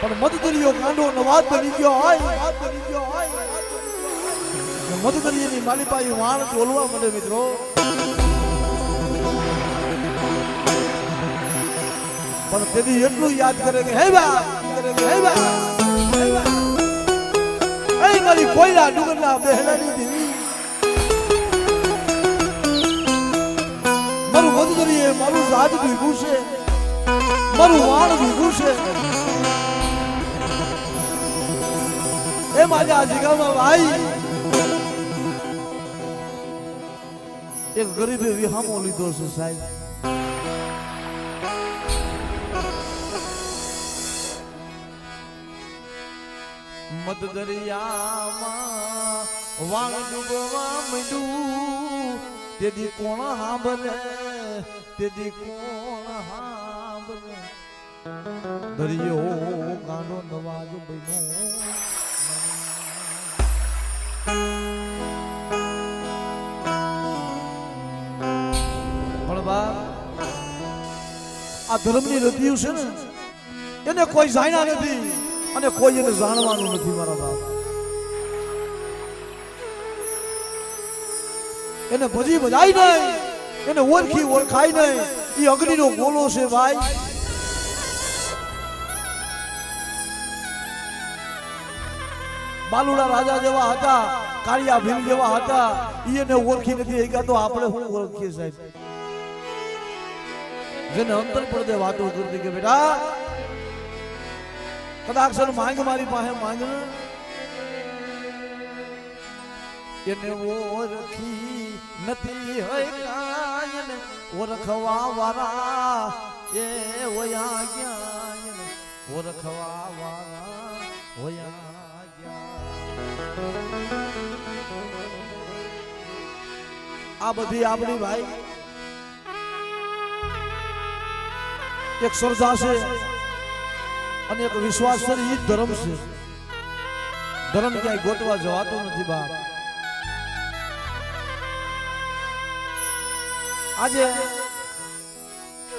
પણ મધદરિયો ગાંડો નવાજ બની ગયો હોય મધદરિયાની માલિપાઈ વાણ બોલવા મળે મિત્રો. પણ તેથી એટલું યાદ કરે કે હે બા મારી કોયલા ડુંગરના બેહડાની દેવી મારું મધદરિયે મારું જાત ભીગું છે મારું વાણ ભીગું છે એ મારા જીગામાં ભાઈ એક ગરીબે વિહામો લીધો છે સાહેબ. મધદરિયામાં વાણ ડૂબવા માંડ્યું તેથી કોણ હાંભળે તેથી કોણ હાંભળે દરિયો ગાંડો નવાજ બન્યો. પણ બા આ ધર્મની નદીઓ છે ને એને કોઈ જાણ્યા નથી અને કોઈ એને જાણવાનું નથી મારા બાપ. એને ભજી બધાય નહીં એને ઓળખી ઓળખાય નહીં. એ અગ્નિનો ગોલો છે ભાઈ. બાલુડા રાજા જેવા હતા કાળિયા ભીલ જેવા હતા એને ઓળખી નથી એ તો આપણે શું ઓળખીએ સાહેબ. જેને અંતર પડદે વાતો કરતી કે બેટા કદાચ માંગ મારી પાસે માંગ એને ઓળખી નથી હોય કાયન ઓળખવા વાળા એ ઓયા ગયા ઓળખવા વાળા ઓયા ગયા. આ બધી આપણી ભાઈ એક શ્રદ્ધા છે અને એક વિશ્વાસ છે. એ ધર્મ છે. ધર્મ ક્યાંય ગોતવા જવાતો નથી બાપ. આજે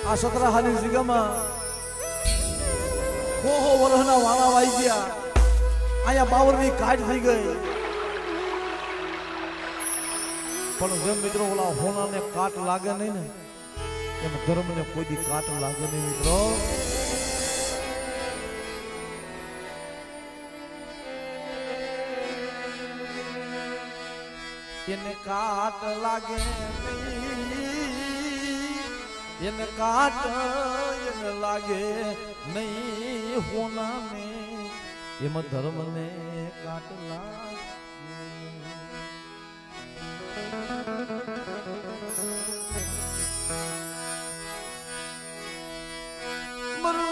આ સતરાહાની જગ્યામાં હો વર્ષના વાળા વાઈ ગયા. અહીંયા બાવરની કાઢ થઈ ગઈ. પણ જેમ મિત્રો ઓલા હોનાને કાટ લાગે નહીં ને એમ ધર્મને કોઈ દી કાટ લાગે નહીં મિત્રો. એને કાટ લાગે નહીં એને કાટ એને લાગે નહીં હોનાને એમાં ધર્મને કાટ લાગે. મારો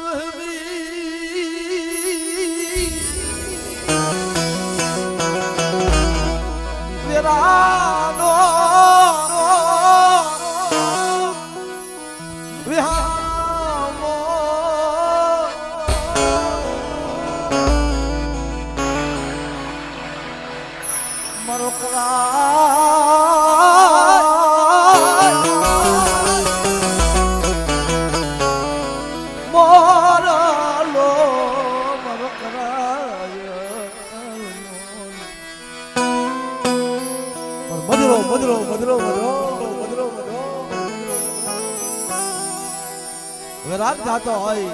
રાત થતો હોય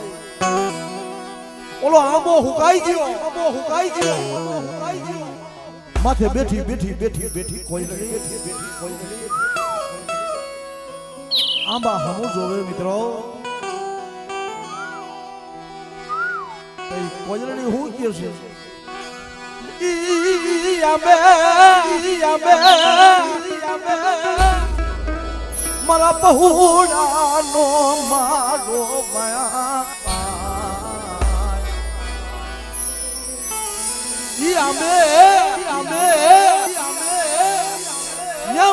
ઓલો આંબો હુકાઈ ગયો માથે બેઠી કોઈ આંબા હમું જોવે મિત્રો. કોયલડી હું કે છે મારા પહોળાનો મારો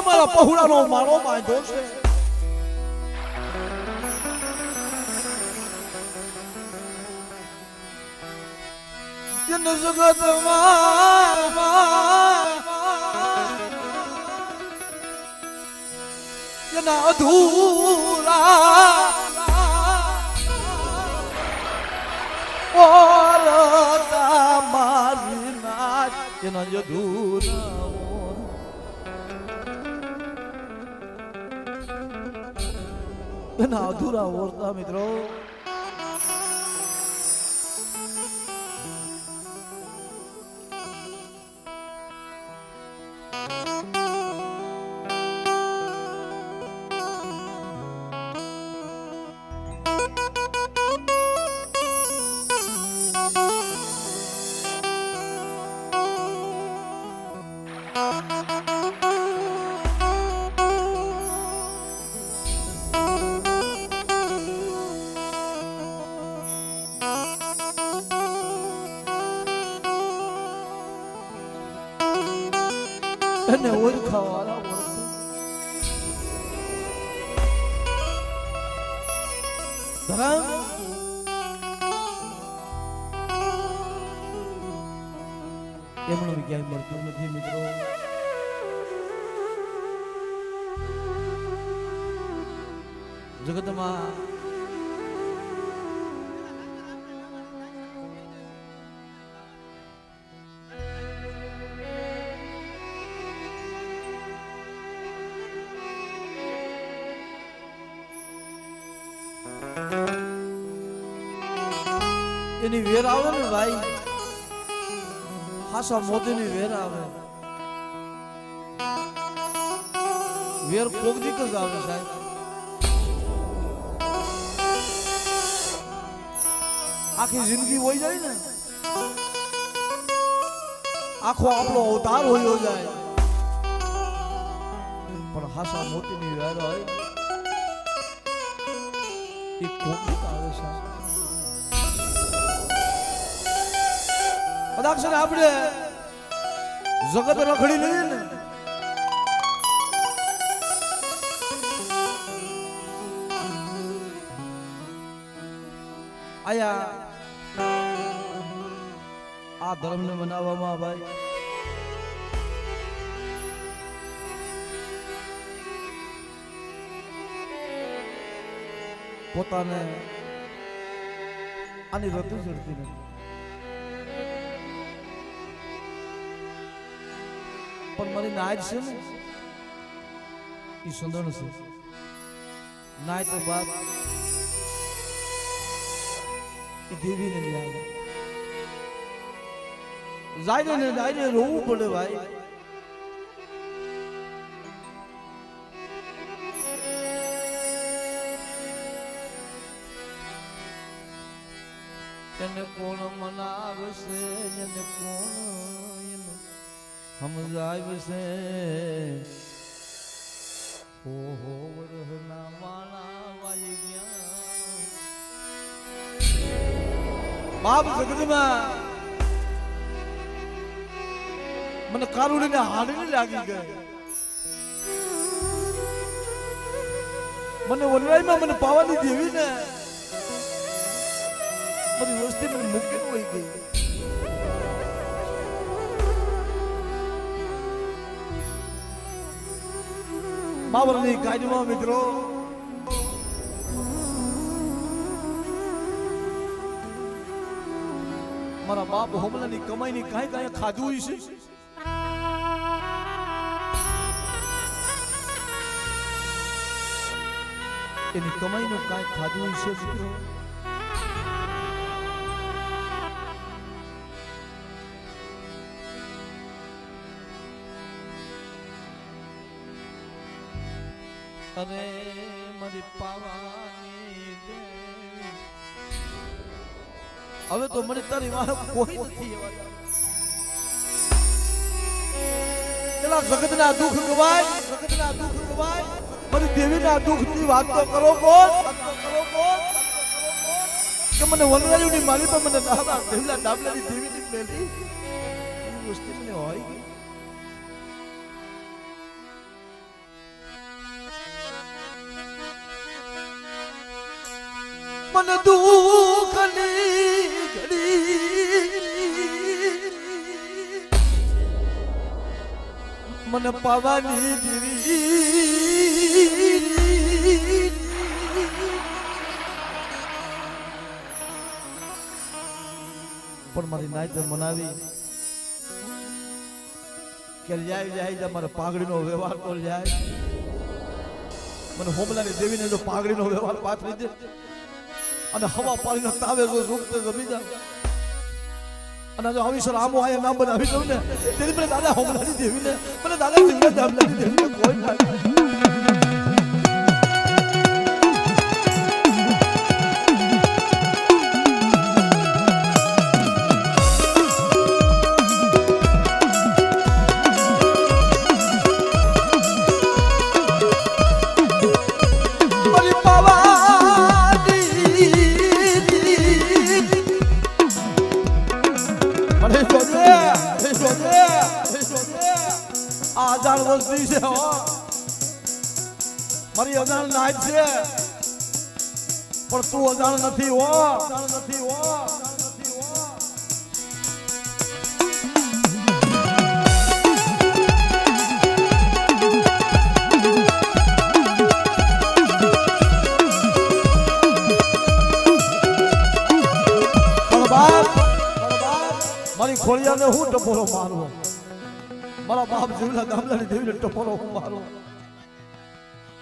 મારા પહોળાનો મારો બાંધો છે. જગતમાં એના અધૂરા ઓર એના અધૂરા એના અધૂરા ઓરતા મિત્રો એને ઓળખાવાળા ઓળખે ધરમ એમનું ક્યાંય મળતું નથી મિત્રો જગતમાં એની વેર આવે ને ભાઈ હાસા મોતીની વેર આવે વેર કોગદીક જ આવે સાહેબ આખી જિંદગી હોય જાય ને આખો આપણો અવતાર હોયો જાય પણ હાસા મોતીની વેર હોય એ કોગદીક આવે સાહેબ કદાચ આપણે જગત રખડી લઈએ ને આયા આ ધર્મને મનાવવામાં ભાઈ પોતાને આની રતુ ચડતી નથી પણ મારી નાયત છે ને એ સુંદર છે નાયત તો બાપ એ દેવીને લઈ આવે જાય ને જાય રોવું પડે ભાઈ એને કોણ મનાવશે એને કોણ સમજાવશે ઓહો વરહના વાળા વાઈ ગયા બાપ જગતમાં મને કારુડીને હાડને લાગી ગઈ મને વનરાઈમાં મને પાવાની દેવી ને બધી વસ્તી મને મૂકી હોય ગઈ બાબરની ગાડીમાં મિત્રો મારા બાપ હોમલાની કમાઈની કાંઈ કાંઈ ખાધું છે એની કમાઈનું કાંઈ ખાધું છે મિત્રો અરે મારી પાવાની દે હવે તો મને તારી વાહ કોઈ નથી એલા જગતના દુઃખ ગવાય મારી દેવીના દુઃખની વાત તો કરો કોણ કે મને વનરાયુની મારી પર મને ડાબલાની દેવીની મેલી વસ્તુ મને હોય मन दुखनी घड़ी मन पावानी देवी પણ મારી નાઈત મનાવી કે જાય મારે પાઘડીનો વ્યવહાર તો જાય મને હોમલાની દેવીને જો પાઘડીનો વ્યવહાર પાથરી દે અને હવા પાણીનો તાવે જો રૂપતે જમી જાય અને જો અવિસર આમો આયા નામ બનાવી દઉં ને તેની મને દાદા હોમલાની દેવીને મને દાદા હોમલાની દેવીને કોઈ ના આજાણ વસ્તી છે મારી અજાણ નાઈટ છે પણ તું અજાણ નથી હો મારી ખોળિયાને હું ટપોરો મારવો મારા બાપ જીવના ગામડાની દેવીને ટપોરો હું મારો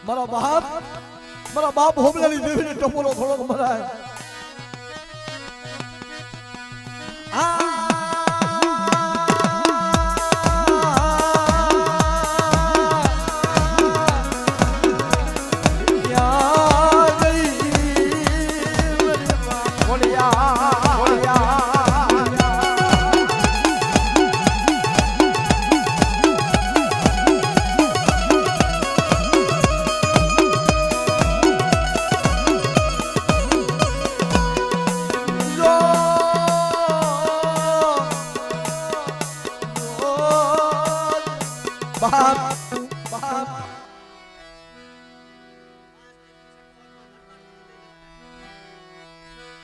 મારા બાપ હોમલાની દેવીને ટપોરો થોડોક મરાય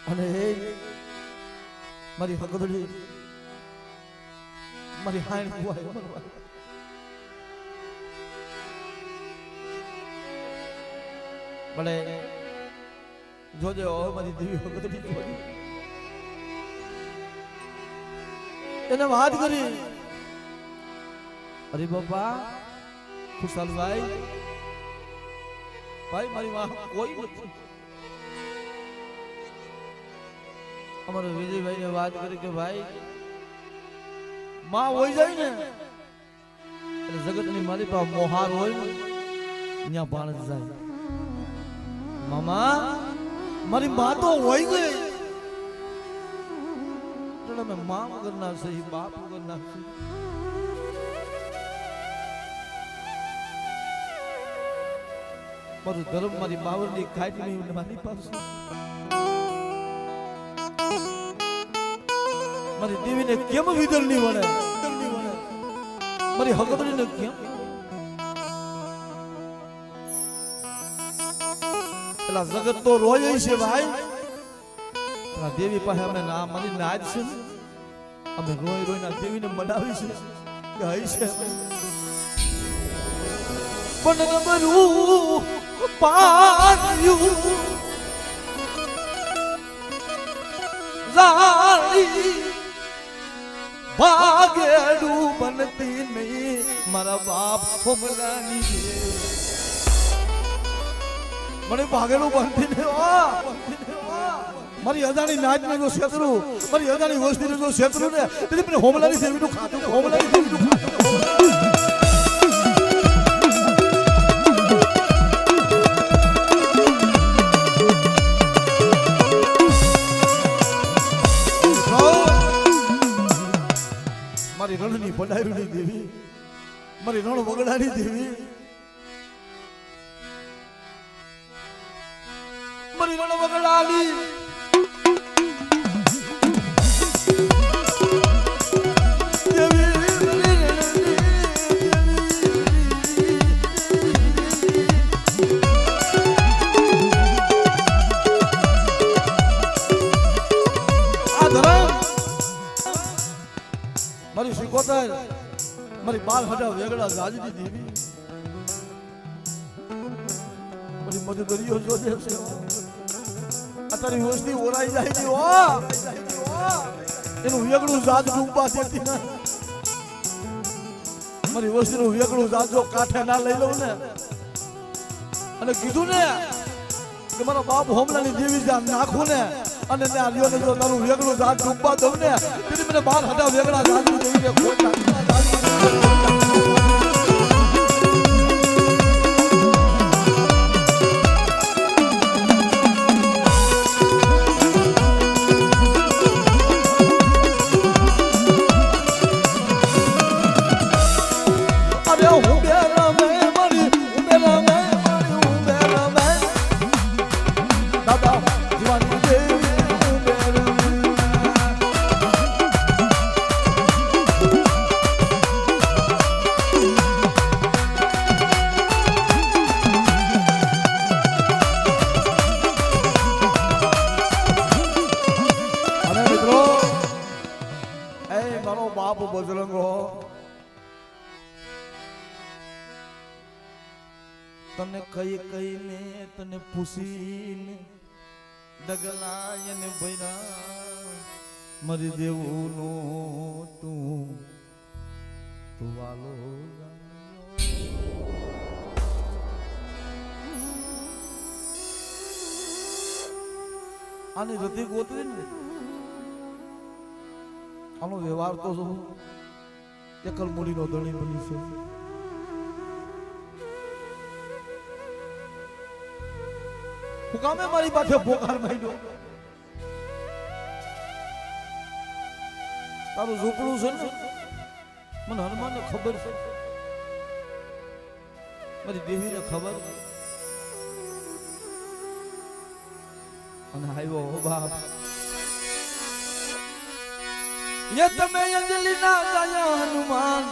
અને મારી હકદડી મારી હાણ કુવાય ભલે જોજે મારી દેવી હકદડી જોજે એને વાત કરી અરે બાપા ખુશાલભાઈ ભાઈ મારી માં કોઈ નથી અમારે વિજયભાઈ ને વાત કરી કે ભાઈ માં હોય જાય ને એટલે જગત ની મારી પાસે મોહાર હોય ને ત્યાં બાણ જાય મામા મારી માં તો હોય ગઈ એટલે મેં માં વગર ના છે બાપ વગર ના છે મારું ધર્મ મારી બાવરની ખાટ ની મારી પાસે મારી દેવીને કેમ વિદલ ની વળે મારી હકદડીને કેમ પેલા જગત તો રોય છે ભાઈ દેવી પાસે અમે ના મારી નાદ છે અમે રોઈ ના દેવીને મનાવી છે કે હઈ છે પણ ગમરું પાયું જાળી ભાગેડું બનતી નહીં મારા બાપ હોમલાની મને ભાગેડું બનતી નહીં મારી અજાણી નાચ ને જો શેતરુ મારી અજાણી વસ્તી ને જો શેતરુ ને તેથી મને હોમલાની દેવીનું ખાતું હોમલાની દેવીનું ખાતું મારી રણની પડાયુની દેવી મારી રણ વગડાની દેવી મારી રણ વગડાની મારી શિકોતર મારી બાલ હડા વેગડા ગાજની દેવી મારી મદદરીઓ જોજે છે અત્યારે વસ્તી ઓરાઈ જાય છે એનું વેગડું જાજ ડૂબવા દેતી ના મારી વસ્તીનું વેગળું જાજો કાંઠે ના લઈ લઉં ને અને કીધું ને કે મારા બાપ હોમલાની દેવી જ્યાં નાખું ને અને ત્યાં લ્યો ને જો તારું વેગળું જાત ડૂબવા દઉં ને તેથી મને બહાર હટા વેગળા જાજુ દેવી ખોટા બજરંગો તને કઈ કઈને તને પૂછીને ડગલાય ને ભૈરા મરી દેવું નો તું વાલો આની રતી ગોતરી ને આનો વ્યવહાર તો જો એકલ મૂડીનો ધણી બની છે. હું કામે મારી પાસે ભોકાર માંડ્યો તારું ઝૂંપડું છે ને મને હનુમાનને ખબર છે મારી દેવીને ખબર અને આવ્યો બાપ ये तमे अंजलि ना गाया हनुमान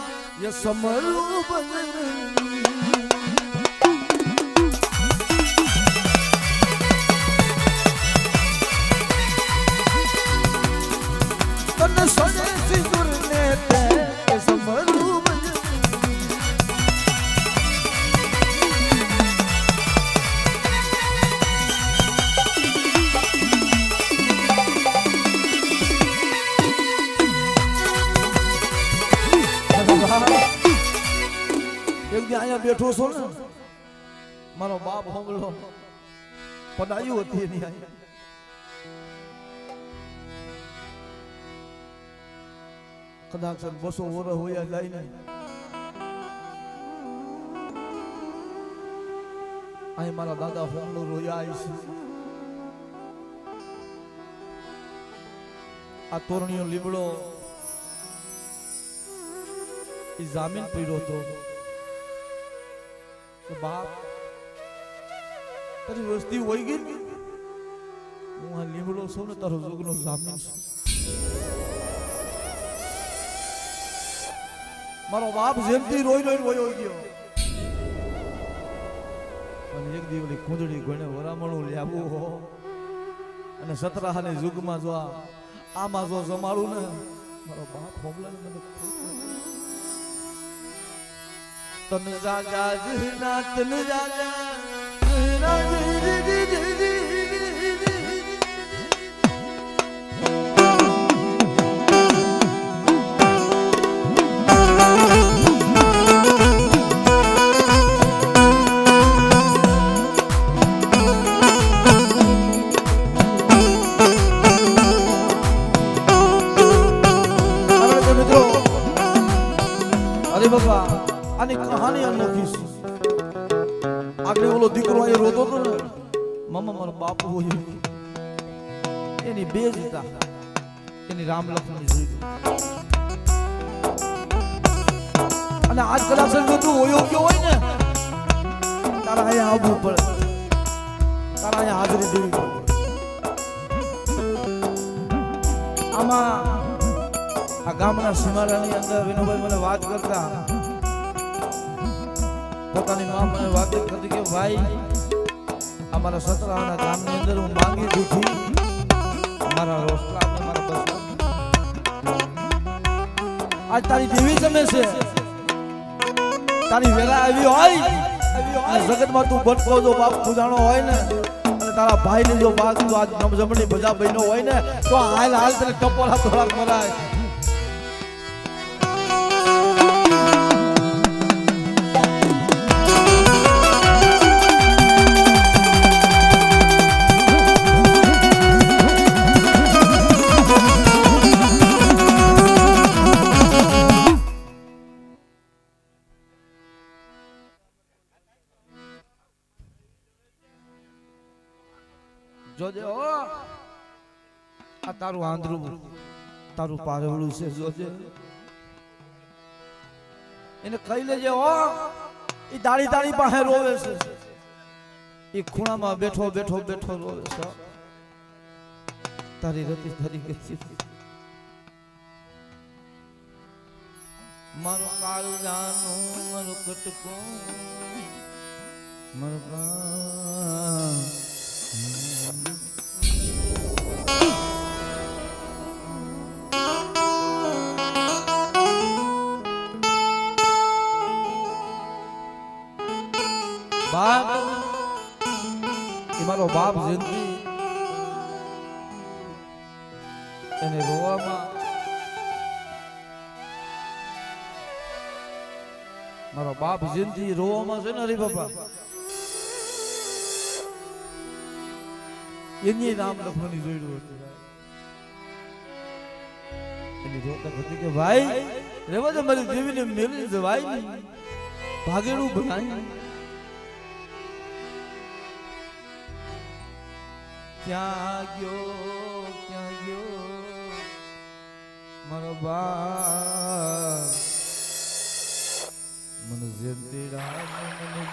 ये समरू बजरंगी तन सोने सिंदूर ने ते ये समरू એક દી અહીંયા બેઠો છો ને મારો બાપ હોમલો પડાયું હતી એની અહીંયા કદાચ 200 વર્ષ હોયા જાય ને અહીં મારા દાદા હોમલો રોયા આવી છે. આ તોરણીયો લીમડો એ જામીન પડ્યો હતો કે બાપ તારી વસ્તી હોઈ ગઈ ને હું આ લીમડો છું ને તારો જોગનો જામીન છું. મારો બાપ જેમથી રોઈ રોઈ વયો ગયો અને એક દિવસની કુંદડી ગણે વરામણું લેવું હો અને સતરાહાની યુગમાં જો આમાં જો જમાડું ને મારો બાપ હોમલાને મને તન રાજા જીના તન રાજા અરે બાબા આની કહાની અનોખી છે. આગળ ઓલો દીકરો અહીં રોતો હતો ને મમ્મા મારો બાપુ હોય એની બે જ હતા એની રામ લક્ષ્મણ જોઈ અને આજ કલાક જો તું હોયો ગયો હોય ને તારા અહીંયા આવવું પડે તારા અહીંયા હાજરી દેવી પડે. આમાં આ ગામના સીમાડાની અંદર વિનુભાઈ મને વાત કરતા પોતાની માં મને વાત કરતી કે ભાઈ અમારા સતરાના ગામની અંદર હું માંગી દીધી મારા રોટલા અને મારા બસ આજ તારી દેવી જમે છે તારી વેલા આવી હોય અને જગતમાં તું બટકો જો બાપ પૂજાણો હોય ને અને તારા ભાઈને જો બાપ તું આજ જમણી ભજા બન્યો હોય ને તો હાલ હાલ તને ટપોરા થોડાક મરાય આ તારું આંધળું તારું પારવડું છે જોજે એને કહી લેજે હો એ દાડી દાડી પાસે રોવે છે એ ખૂણામાં બેઠો બેઠો બેઠો રોવે છે તારી રતી તારી ગતિ મારો કાળ જાનો મારો કટકો મારો બાપ એ મારો બાપ જિંદગી એને રોવામાં મારો બાપ જિંદગી રોવામાં છે ને હરી બાપા એની નામ લખવાની જોયું હતું એની રોકત હતી કે ભાઈ રેવા દે મારી દેવીને મેળવી જવાય નહીં ભાગેડું બનાય ક્યાં ગયો મારો બાપ મને જયંતી રામ મને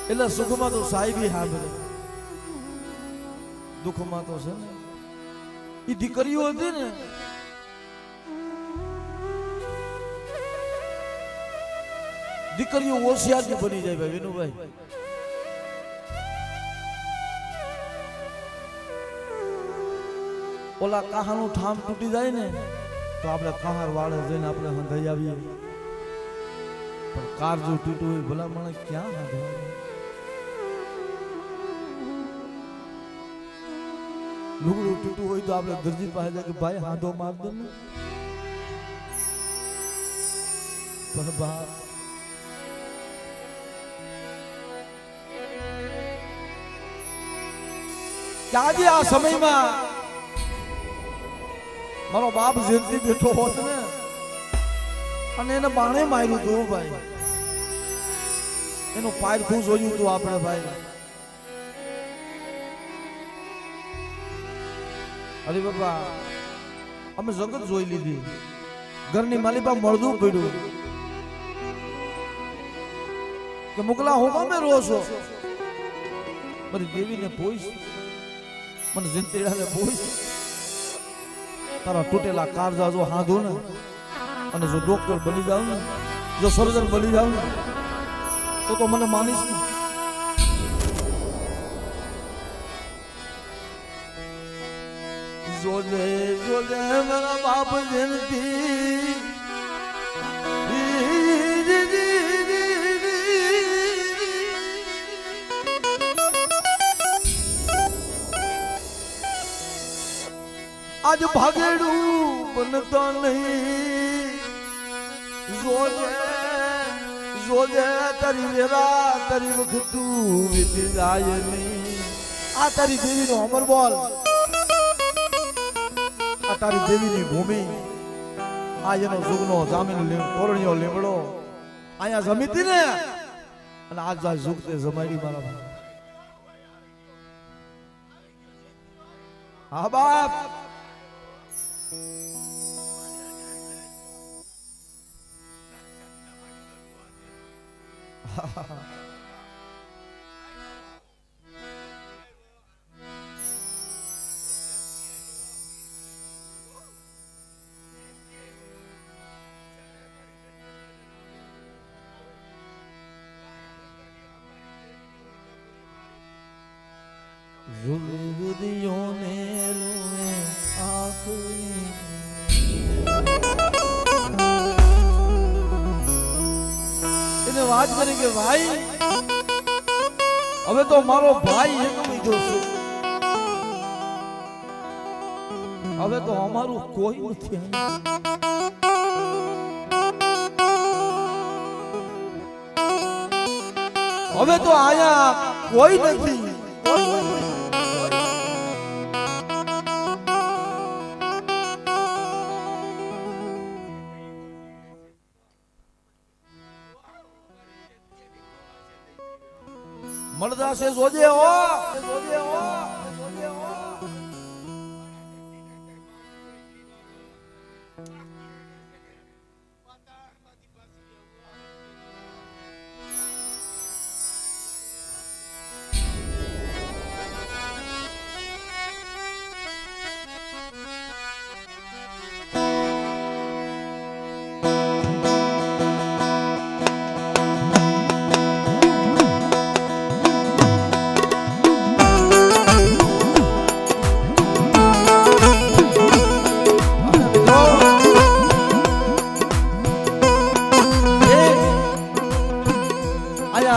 એટલે સુખમાં તો સાહેબી સાંભળે દુઃખમાં તો છે ને એ દીકરીઓ હતી ને દીકરીઓ હોશિયાર બની જાય ભાઈ વિનુભાઈ ઓલા કહાનું ઠામ તૂટી જાય ને તો આપણે કહાર વાળે જઈને આપણે હંધાઈ આવીએ પણ કાર જો તૂટ્યું હોય ભલા મને ક્યાં હંધાય લુગડું તૂટ્યું હોય તો આપણે દરજી પાસે જાય કે ભાઈ હાંધો માર દે ને પણ બાપ આજે આ સમયમાં મારો બાપ જયંતી બેઠો હોત ને અને એને બાણે માર્યું હતું ભાઈ એનું પાયરખું જોયું હતું આપણે ભાઈ અરે બાપા અમે જગત જોઈ લીધી ઘરની માલિપા મળદું પડ્યું કે મોકલા હું કામે રો છો મારી દેવીને પોઈશ મને જયંતીરાને પોઈશ તારા તૂટેલા કાળજા જો હાંધો ને અને જો ડોક્ટર બની જાવ ને જો સર્જન બની જાવ ને તો મને માનીશ ને જોજે જોજે મારા બાપ જયંતી આજ ભાગેડું બનતા નહીં જોજે જોજે તારી વેરા તારી વખતું વીતી જાય નહીં આ તારી દેવીનો અમર બોલ આ તારી દેવીની ભૂમિ આ એનો જુગનો જામીન કોરણીયો લીમડો અહીંયા જમીતી ને અને આજ આ જુગતે જમાડી મારા ભાઈ હા બાપ રુદિયો ને રોએ આખરી એને વાત કરી કે ભાઈ હવે તો મારો ભાઈ એક બીજો છે હવે તો અમારું કોઈ નથી હવે તો આયા કોઈ નથી મળદાસે જોજે હો જોજે હો જોજે હો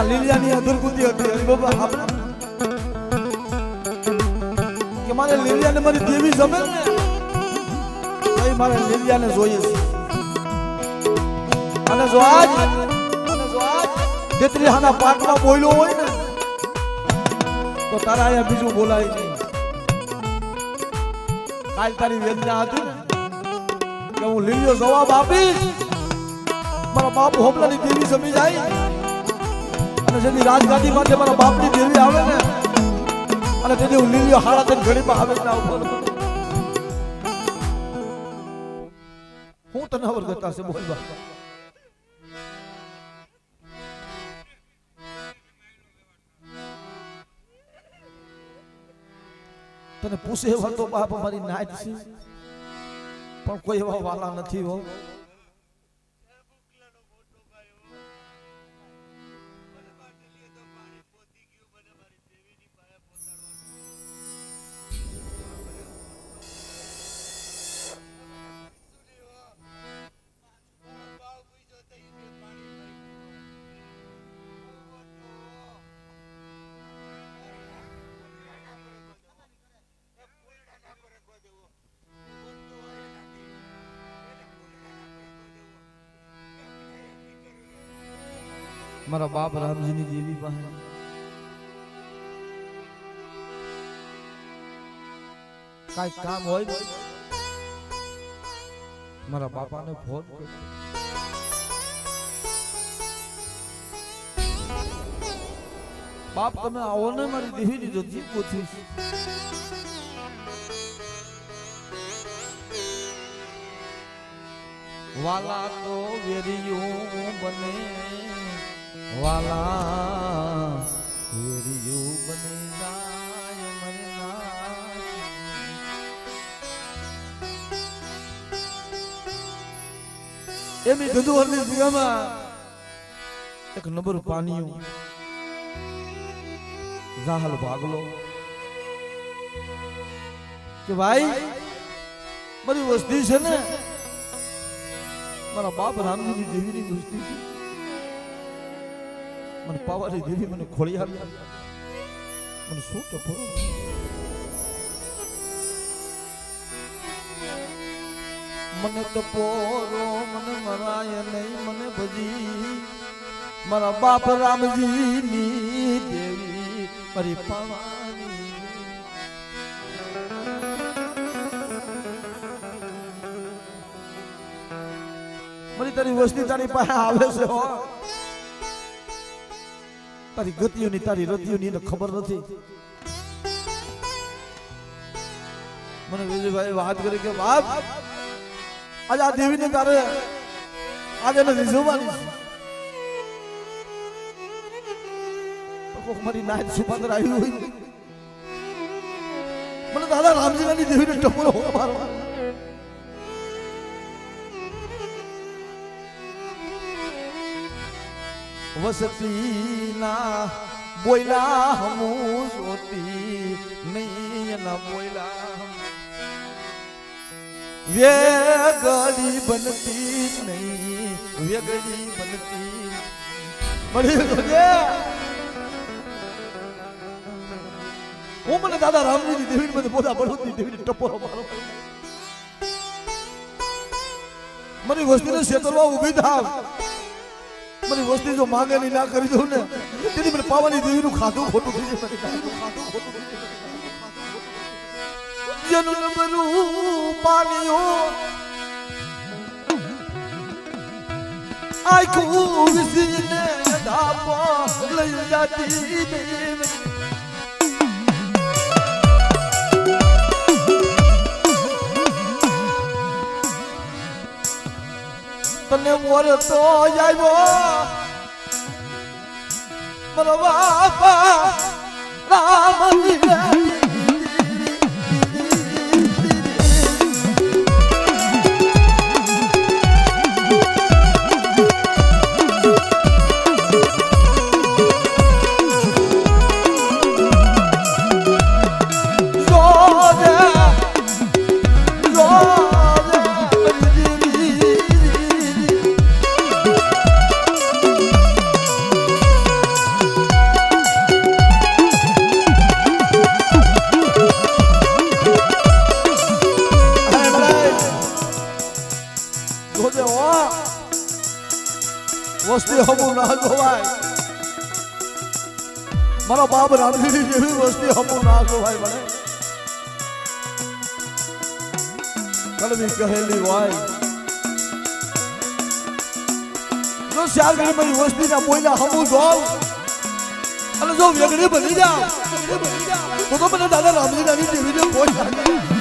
લીલિયાની અધુરગુંદી હતી હરી બાબા આપણે કે મારે લીલિયાને મારી દેવી જમે ને ભાઈ મારે લીલિયાને જોઈએ છે અને જો આજ તેત્રી હાના પાટમાં બોલ્યો હોય ને તો તારા અહીંયા બીજું બોલાય નહીં કાલ તારી વેદના હતી ને કે હું લીલિયો જવાબ આપીશ મારા બાપ હોમલાની દેવી જમી જાય જેની રાજગાદી માટે મારા બાપની દેવી આવે ને અને તેથી હું લીલિયો હાડા થઈને ઘડીમાં આવે ના ઉપર હું તને ખબર કરતા છે બોલવા તને પૂછે એવા તો બાપ અમારી નાચ છે પણ કોઈ એવા વાલા નથી હો મારા બાપ રામજીની દેવી પાસે કાંઈ કામ હોય મારા બાપાને ફોન કર બાપ તમે આવો ને મારી દેવીની જતી પૂછી વાલા તો વેરિયું બને વાલા વેરિયું બને નાય મરના એમી ગધુવરની જગ્યામાં એક નંબર પાણીયું જાહલ ભાગલો કે ભાઈ મારી વસ્તી છે ને મારા બાપ રામજીની દેવીની વસ્તી છે મને પાવાની દેવી મને ખોળિયાર મને શું ટપો મને ટપોરો મને મરાય નહીં મને ભજી મારા બાપ રામજીની દેવી મારી પાવાની મારી તારી વસ્તી તારી પાસે આવે છે હો તારી ગતિઓની તારી રતિઓની એને ખબર નથી મને વિજયભાઈ વાત કરી કે બાપ આજ આ દેવીને તારે આજે એને રીઝવવાની મારી નાચ સુપાદર આવી હોય મને દાદા રામજીની દેવીને ટપોરો મારવા વસતીના બોયલા હમું જોતી નહીં ના બોયલા વેગડી બનતી નહીં વેગડી બનતી મળી ગયો હું મને દાદા રામજીની દેવીને મને બોધા બળવતી દેવીને ટપોરો મારો મારી વસ્તીને ક્ષેત્રમાં ઊભી થાવ મારી વસ્તી જો માંગણી ના કરી દઉં ને તેથી મને પાવાની દેવીનું ખાધું ખોટું થઈ જાય જનું નબરું પાણીઓ આખું વિસીને આપો લઈ જાતી દેવી તને મોર તો આવ્યો મારા બાપા રામ વસ્તી હમું ના જોવાય મારા બાપ રામજી જેવી વસ્તી હમું ના જોવાય મને કડવી કહેલી હોય જો શાલગઢ મારી વસ્તી ના બોયલા હમું જોવ અને જો વેગડી બની જાવ તો મને દાદા રામજી નાની જેવી ને કોઈ લાગે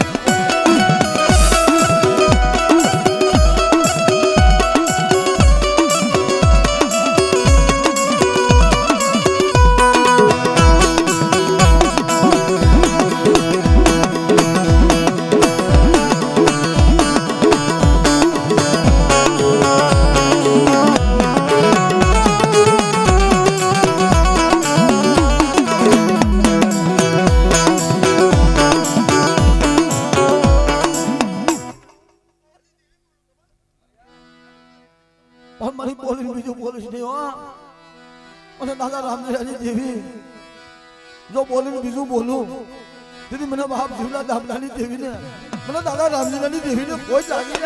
મારી બોલી બીજું બોલીશ નહીં હો અને દાદા રામજી દેવી જો બોલીને બીજું બોલું તેથી મને બાપ જીવલા દામલાની દેવીને મને દાદા રામજીની દેવીને કોઈ લાગી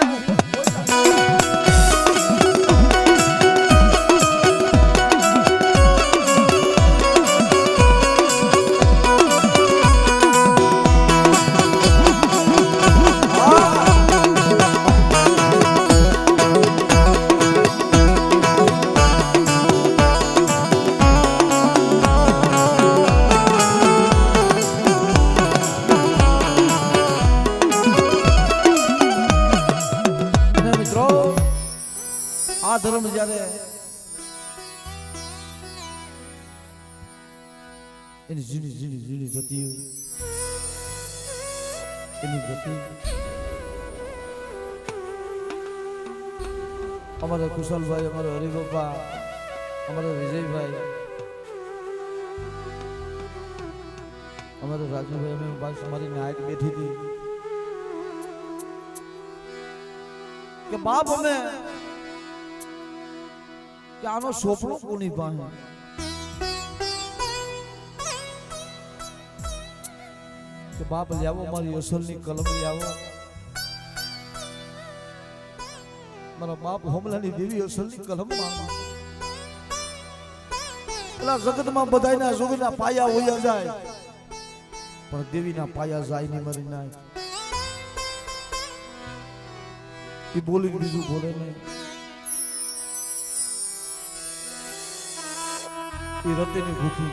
ના ધર્મ જ્યારે એની ઝીણી ઝીણી ઝીણી જતી એની ગતિ અમારા કુશલભાઈ અમારા હરિબાપા અમારા વિજયભાઈ અમારા રાજુભાઈ અમે બાસ મારીને આગ બેઠી હતી કે બાપ અમે કે આનો સોપડો કોની પાસે કે બાપ લાવો મારી અસલની કલમ લાવો મારા બાપ હોમલાની દેવી અસલની કલમ માંગો પેલા જગતમાં બધાયના જોગના પાયા હોયા જાય પણ દેવીના પાયા જાય નહીં મરી નાય એ બોલી બીજું બોલે નહીં રતેની ભૂખી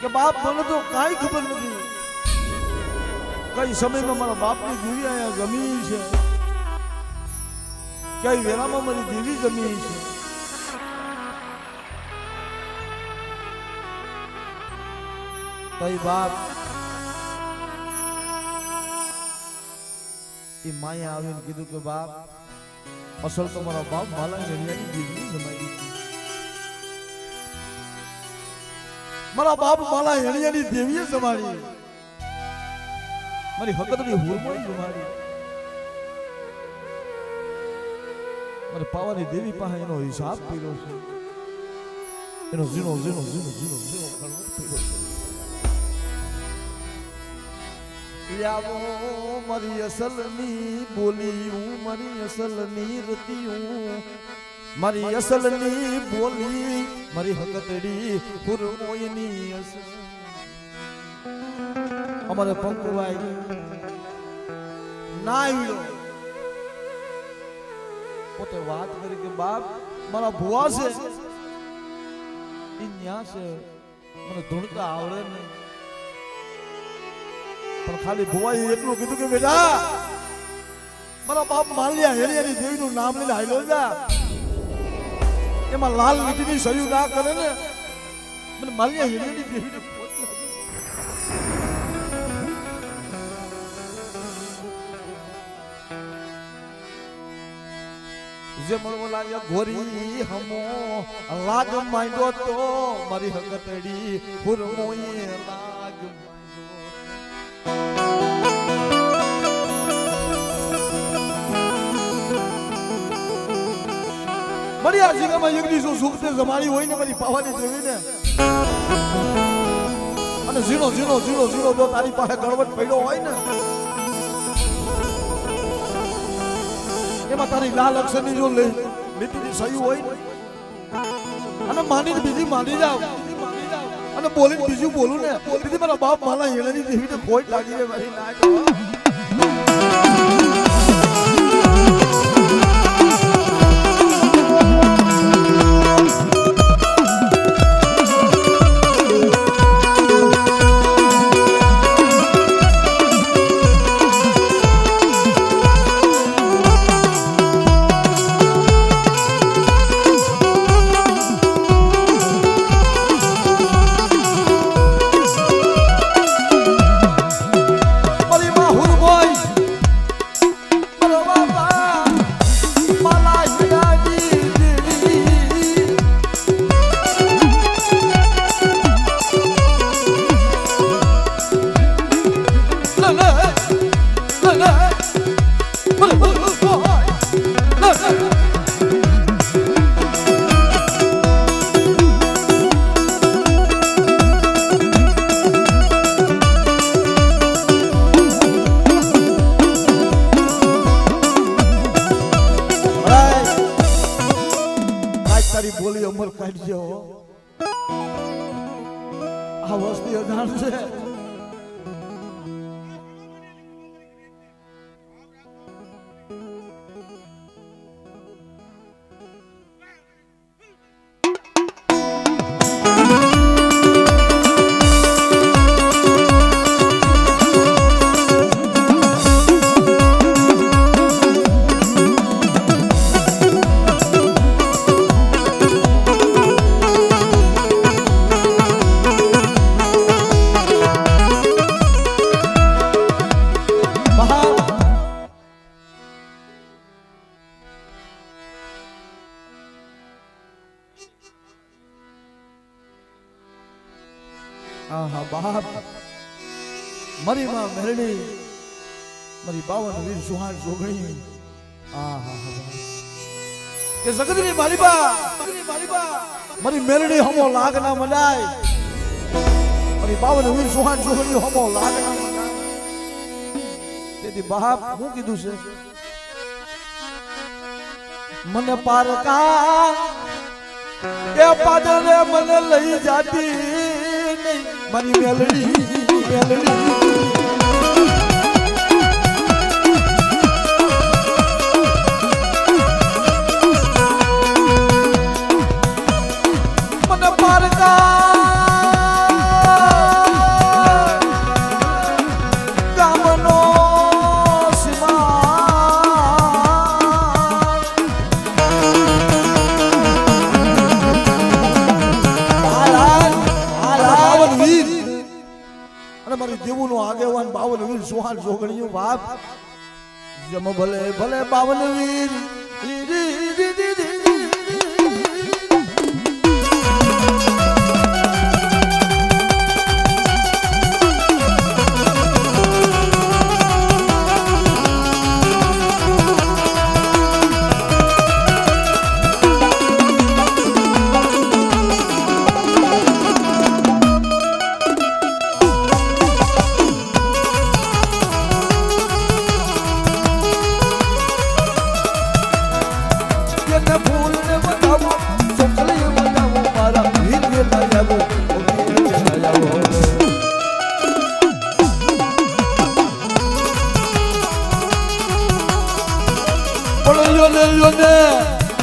કે બાપ મને તો કાંઈ ખબર નથી કઈ સમયમાં મારા બાપની દેવી અહીંયા જમી છે કઈ વેળામાં મારી દેવી જમી છે કઈ બાપ એ માયા આવીને કીધું કે બાપ અસલ તો મારા બાપ માલા હેરિયાની દેવી જમાઈ મારા બાપ માલા હેરિયાની દેવીએ જમાડી મારી હકતની હુરમણી જમાડી મારે પાવાની દેવી પાસે એનો હિસાબ પીડ્યો છે એનો ઝીણો ઝીણો ઝીણો ઝીણો ઝીણો ખરવટ પીડ્યો છે લાવો મારી અસલની બોલી મારી અસલની રતિયું મારી અસલની બોલી મારી હકતડી હુરમોયની અસલ અમારે પંકુભાઈ ના આવ્યો પોતે વાત કરી કે બાપ મારા ભુવા છે ઈ ન્યા છે મને ધૂણતા આવડે ને પણ ખાલી ભુવાએ એટલું કીધું કે બેટા મારા બાપ માલ્યા હેલિયાની દેવીનું નામ લઈને હાલ્યો જા એમાં લાલ લીટીની સયું ના કરે ને મને માલ્યા હેલિયાની દેવીને જે મળવલા ઘોરી હમો લાગ માંડ્યો તો મારી હગતડી ફુરમોએ લાગ મારી આ જીગામાં એકની શું સુખ તે જમાડી હોય ને મારી પાવાની દેવી ને અને ઝીરો ઝીરો ઝીરો ઝીરો જો તારી પાસે ગણવટ પડ્યો હોય ને એમાં તારી લાલ અક્ષરની જો લીટીની સહી હોય અને માનીને બીજી માની જાવ અને બોલીને બીજું બોલું ને તેથી મારા બાપ માલા હેલાની દેવીને ખોટ લાગી જાય મારી ના બોલી અમર કાઢજો આ વસ્તી અજાણ છે આહા બાપ મારી માં મેરડી મારી બાવન વીર સુહાણ જોગણી આહા કે જગતની મારી બા મારી મેરડી હમો લાગ ના મનાય મારી બાવન વીર સુહાણ જોગણી હમો લાગ ના મનાય તેથી બાપ હું કીધું છે મને પારકા એ પાદરે મને લઈ જાતી મારી મેલડી મને પારકા ગામનો મારી દેવું નો આગેવાન બાવન વીર સુહાણ જોગણીયું બાપ જમ ભલે ભલે બાવન વીર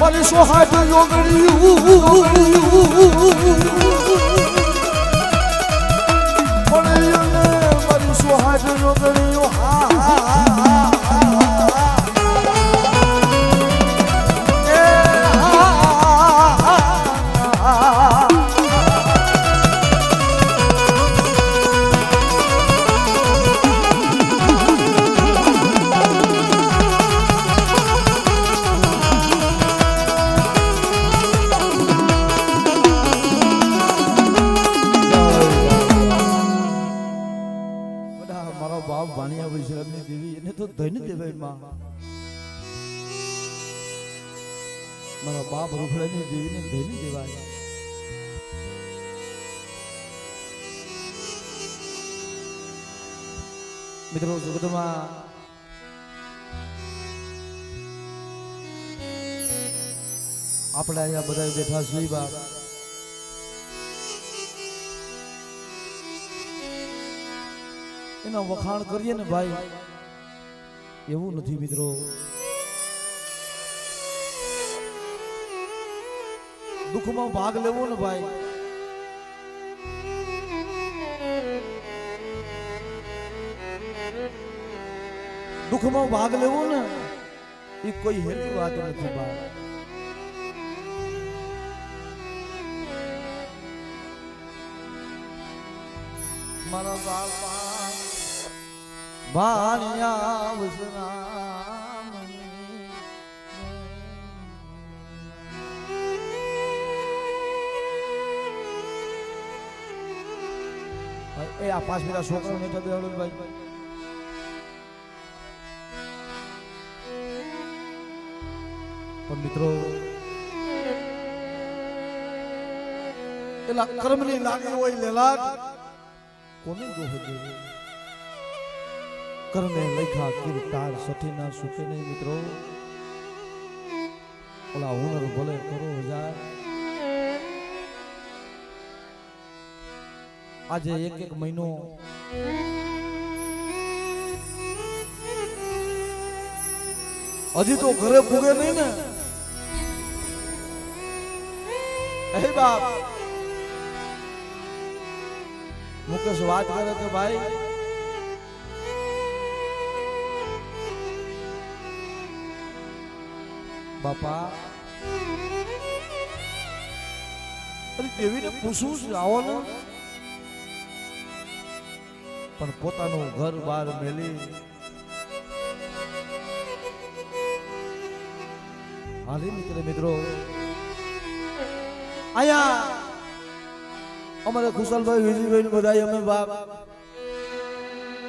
મારી સોહાટ યોગડ્યું મારી સોહાટ યોગડ્યું મારા બાપ રૂખડાની દેવીને ધૈની દેવાય મિત્રો જગતમાં આપણે અહીંયા બધા બેઠા છીએ બાપ એના વખાણ કરીએ ને ભાઈ એવું નથી મિત્રો દુઃખમાં ભાગ લેવો ને ભાઈ દુઃખમાં ભાગ લેવો ને એ કોઈ હેલ્પ વાત નથી ભાઈ મારા બાપા ભાણિયા વસના એ આ 5 મિનિટ છોકરો ને તો દેવડો ભાઈ પણ મિત્રો એલા કર્મની લાગી હોય લેલાટ કોને દોહ દેવો કર્મે લખા કીર્તાર સઠીના સુખે નહીં મિત્રો ઓલા હુનર ભલે કરો જાય આજે એક મહિનો હજી તો ઘરે પૂગે નહીં ને હે બાપ મુકેશ વાત કરે કે ભાઈ બાપા અરે દેવીને પૂછું આવો ને પણ પોતાનું ઘર બહાર મેલી હાલી નીકળે મિત્રો આયા અમારે કુશલભાઈ વિજયભાઈ બધા અમે બાપ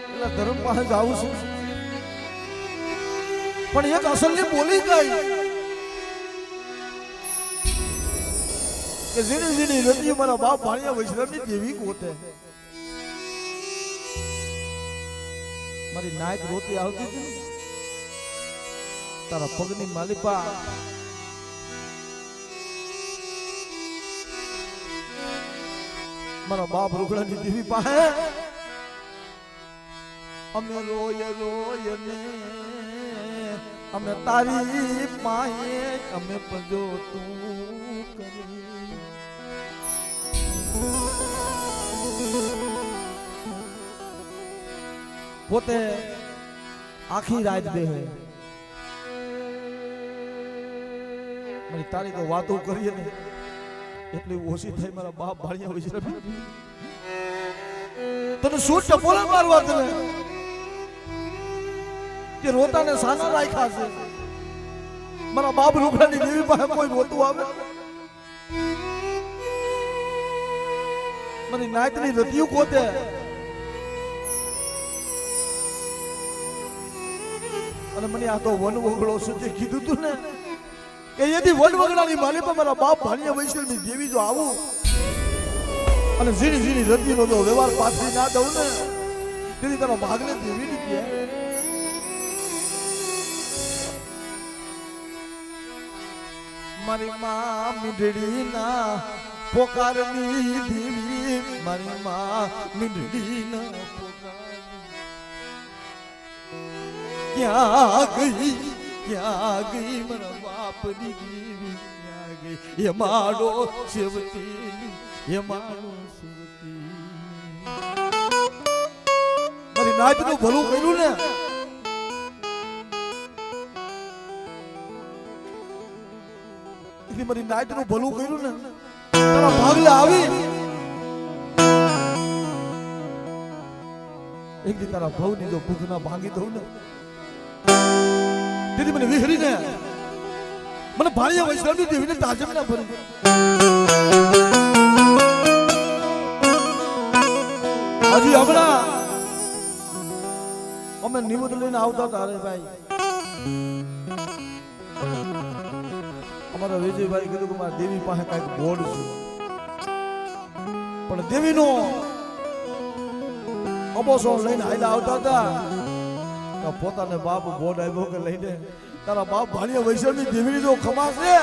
એટલે ધર્મ પાસે જાઉં છું પણ એક અસલની બોલી ગઈ કે ઝીણી ઝીણી રતી મારા બાપ ભાણિયા વૈષ્ણવની દેવી ગોતે મારી નાયક રોતી આવતી હતી તારા પગની માલિપા મારા બાપ રૂખડાની દેવી પાસે અમે રોય રોય ને અમે તારી માએ અમે પજો તું કરી પોતે આખી રાત બેહે મારી તારી તો વાતો કરીએ ને એટલી ઓછી થઈ મારા બાપ ભાણિયા વિશે તને શું ટપોલા મારવા તને કે રોતાને સાના રાખ્યા છે મારા બાપ રૂખડાની દેવી પાસે કોઈ રોતું આવે મારી નાયકની રતિયું કોતે અને મને આ તો વન વગડો સજે કીધું તું ને કે યદી વન વગડાની માલી પર મારા બાપ ભાણિયા વૈષ્ણવની દેવી જો આવું અને ઝીણી ઝીણી રતિનો જો વ્યવહાર પાછી ના દઉં ને તેથી તારા ભાગને દેવી નથી મારી માં મીંઢડી ના પોકારની દેવી મારી માં મીંઢડી ના પોકાર ક્યાં ગઈ ક્યાં ગઈ મારા બાપની દેવી ક્યાં ગઈ એ મારો સેવતી એ મારો સેવતી મારી નાતનું ભલું કર્યું ને મારી નાતનું ભલું કર્યું ને તારા ભાગલે આવી એક દી તારા ભવની જો ભૂખ ના ભાંગી દઉં ને તેથી મને વિહરીને મને ભાણિયા વૈષ્ણવની દેવીને તાજમ ના ભરી હજી હમણાં અમે નિમત લઈને આવતા હતા અરે ભાઈ અમારા વિજયભાઈ કીધું કે મારા દેવી પાસે કઈક બોર્ડ છે પણ દેવીનો અબોસો લઈને આયલા આવતા હતા તો પોતાને બાપ બોર્ડ આવ્યો કે લઈને તારા બાપ ભાણિયા વૈષ્ણવની દેવીની જો ખમા છે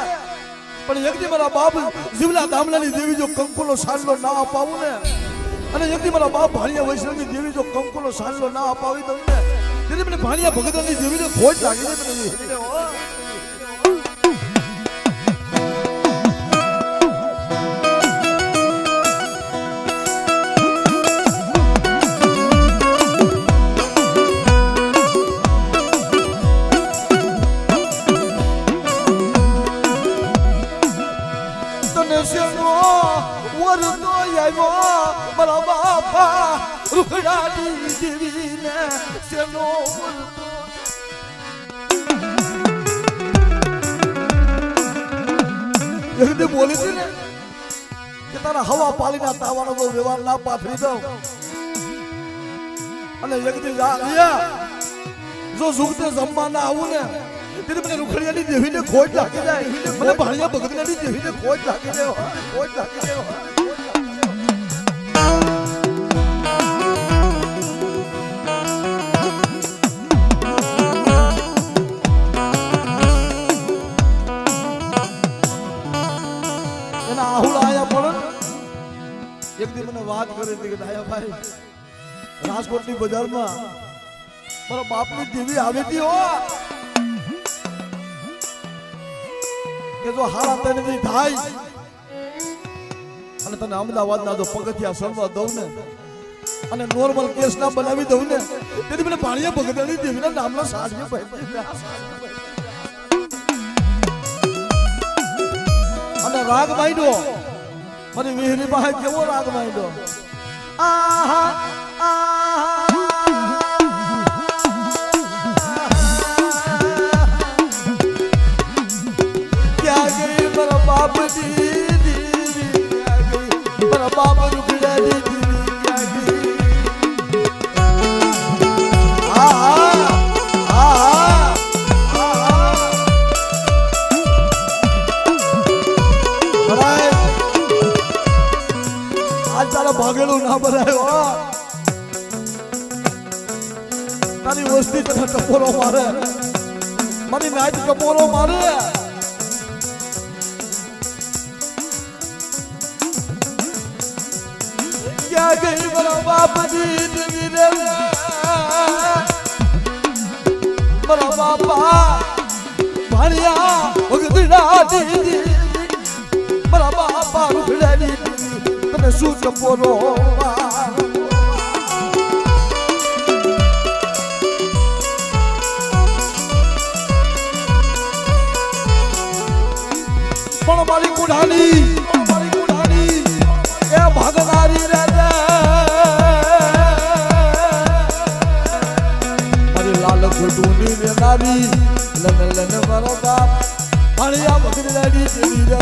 પણ એકદી મારા બાપ જીવલા દામલાની દેવી જો કંકુલો સાંડલો ના અપાવું ને અને એકદી મારા બાપ ભાણિયા વૈષ્ણવની દેવી જો કંકુલો સાંડલો ના અપાવી દઉં ને તેથી મને ભાણિયા ભગતની દેવીને ખોજ લાગી છે મને મારા બાપા રૂખડાની દેવીને સેનો એકદી બોલી હતી ને કે તારા હવા પાલીના તાવાનો તો વ્યવહાર ના પાથરી દઉં અને એકદી જો ઝુકતે જમવા ના આવું ને ત્યારે મને રૂખડિયાની દેવીને ખોજ લાગી જાય મને ભાણિયા ભગતની દેવીને ખોજ લાગી જાય ખોજ લાગી જાય એક દી મને વાત કરી હતી કે ડાયાભાઈ રાજકોટની બજારમાં મારા બાપની દેવી આવી હતી હો કે જો હારા તને થાય અને તને અમદાવાદના જો પગથિયા સળવા દઉં ને અને નોર્મલ કેસ ના બનાવી દઉં ને તેથી મને ભાણિયા ભગતની દેવીના નામના સાડવી પડી અને રાગ માંડ્યો મારી વિહરી પાસે કેવો રાગ માંડ્યો આહા આહા ક્યાં ગઈ મારા બાપની દેવી ક્યાં ગઈ મારા બાપ રૂખડાની દેવી ક્યાં ગઈ આહા આહા ભાગેલું ના ભરાયો તારી વસ્તી તને ટપોરો મારે મારી નાચ ટપોરો મારે ક્યાં ગઈ મારા બાપની દેવી રે મારા બાપા ભાણિયા ભગતના દેવી મારા બાપા રૂખડાની તને શું ટપોરો પણ મારી કુઢાની એ ભાગનારી રે મારી લાલ ઘૂંટુની રે નારી લન લન મારો બાપ ભાણિયા ભગતની દેવી રે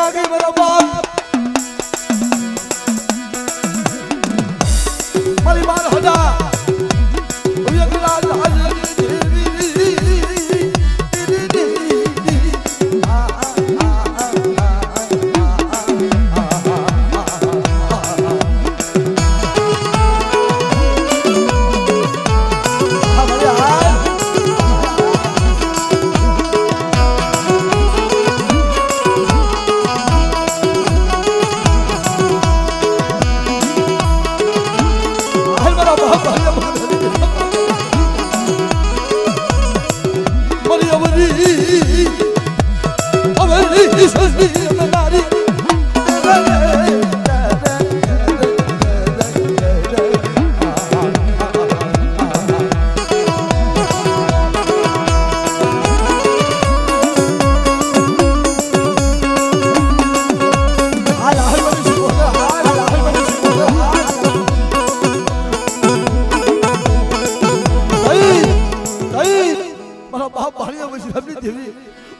ત્યાગી મારા બાપ મારી બાર હજા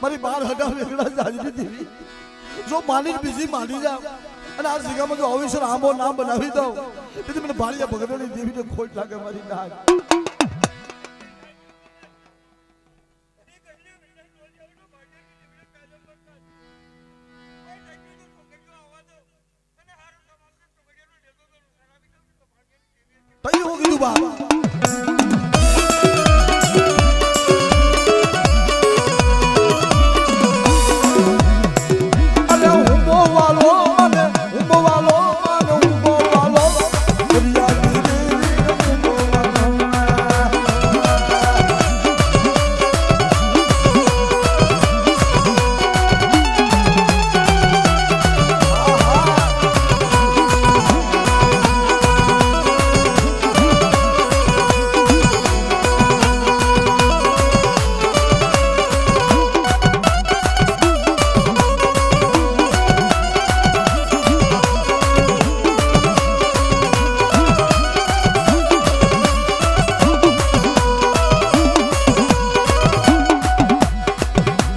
મારી બાર હડા વેગડા જાજરી દેવી જો માની બીજી માની જા અને આ જગ્યામાં જો અવિસર આંબો નામ બનાવી દઉં તેથી મને ભાળિયા ભગતની દેવીને ખોટ લાગે મારી નાક તઈ હો કીધું બાબા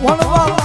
વણવા